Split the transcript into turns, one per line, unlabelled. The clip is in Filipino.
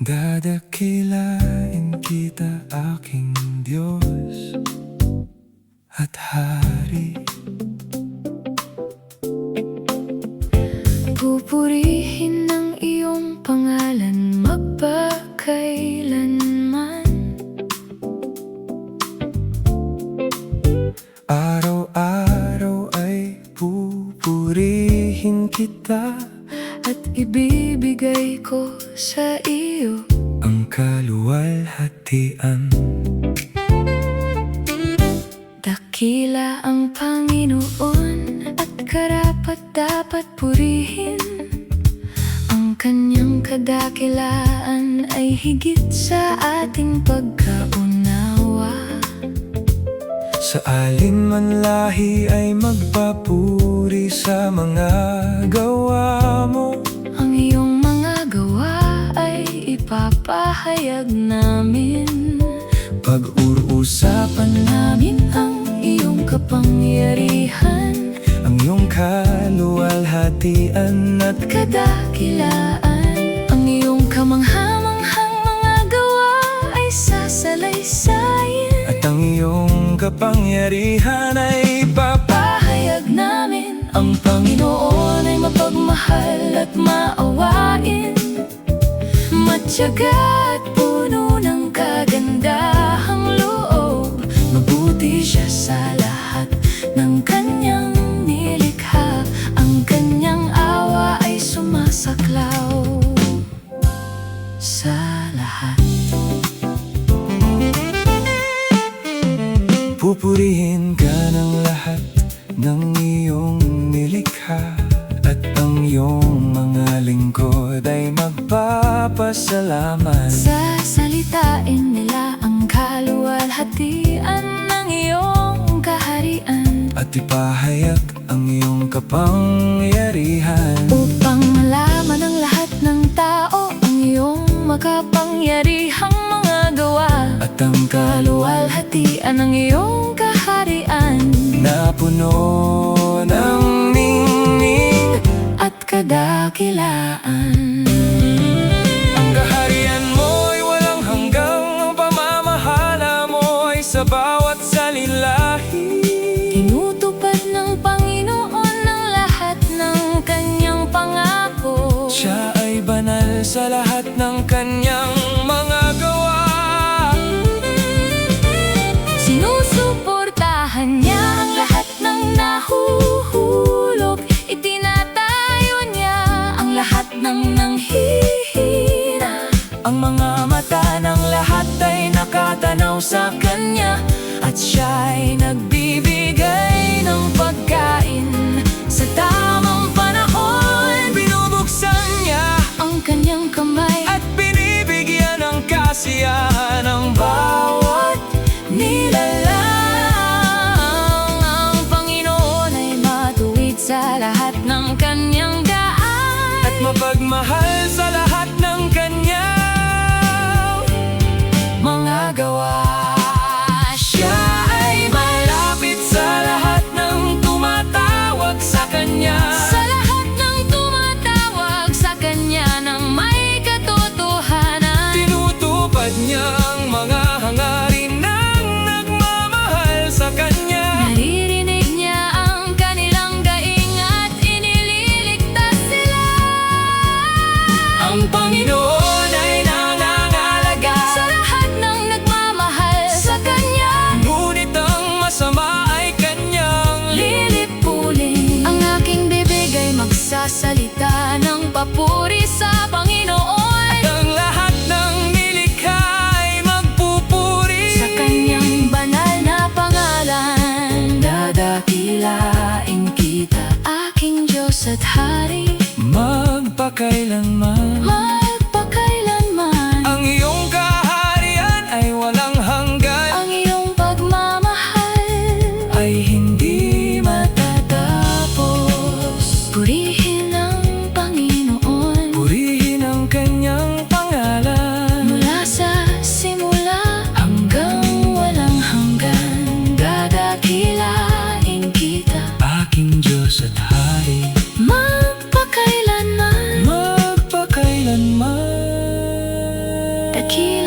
Dadakilain kita aking Diyos at Hari.
Pupurihin ang iyong pangalan magpakailanman.
Araw-araw ay pupurihin kita
At ibibigay ko sa iyo
ang kaluwalhatian.
Dakila ang Panginoon at karapat-dapat purihin. Ang kanyang kadakilaan ay higit sa ating pagkaunawa.
Sa alinman lahi ay magpapuri sa mga gawa mo.
Ang iyong mga gawa ay ipapahayag namin.
Pag-uusapan
Namin ang iyong kapangyarihan,
ang iyong kaluwalhatian at
kadakilaan. Ang iyong kamangha-manghang mga gawa ay sasalay-sayin.
at ang iyong kapangyarihan ay
Pahayag namin ang Panginoon ay mapagmahal at maawain, matyaga at puno ng kagandahang loob. Mabuti siya sa lahat ng kanyang nilikha. Ang kanyang awa ay sumasaklaw sa lahat.
pupurihin ka ng lahat ng iyong nilikha, at ang iyong mga lingkod ay magpapasalamat.
Sasalitain nila ang kaluwalhatian ng iyong kaharian,
At ipahayag ang iyong kapangyarihan.
upang malaman ng lahat ng tao ang iyong makapangyarihang mga gawa.
At ang
Kaluwalhatian ng iyong kaharian
na puno ng ningning
at kadakilaan.
ang kaharian mo'y walang hanggang, ang pamamahala mo ay sa bawat salilahi.
Tinutupad ng Panginoon ng lahat ng kanyang pangako.
Siya ay banal sa lahat ng kanyang mga gawa.
Sinusuportahan niya ang lahat ng nahuhulog. Itinatayo niya ang lahat ng nanghihina.
Ang mga mata ng lahat ay nakatanaw sa kanya,
At siya'y nagbibigay ng pagkain sa tamang panahon.
binubuksan niya
Ang kanyang kamay
at binibigyan ng kasiyahan ng bawat
nilalang. Ang Panginoon ay matuwid sa lahat ng kanyang daan,
at mapagmahal sa lahat ng kanyang
mga gawa.
Siya ay malapit sa lahat ng tumatawag sa kanya.
Sa lahat ng tumatawag sa kanya ng may katotohanan.
Tinutupad niya ang mga hangarin ng nagmamahal sa kanya.
Naririnig niya ang kanilang daing at inililigtas sila.
Ang Panginoon ay nangangalaga
Sa lahat ng nagmamahal sa kanya,
ngunit ang masama ay kanyang
lilipulin. Ang aking bibig ay magsasalita ng papuri sa Panginoon.
ang lahat ng nilikha ay magpupuri
Sa kanyang banal na pangalan, dadakilain kita, aking Diyos at Hari,
magpakailanman.
magpakailanman.
Ang iyong kaharian ay walang hanggan,
Ang iyong pagmamahal
ay hindi
matatapos. Purihin ang Panginoon
purihin ang kanyang pangalan.
mula sa simula hanggang walang hanggan. Dadakilain kita,
Aking Diyos at Hari,
magpakailanman.
magpakailanman.
Kilos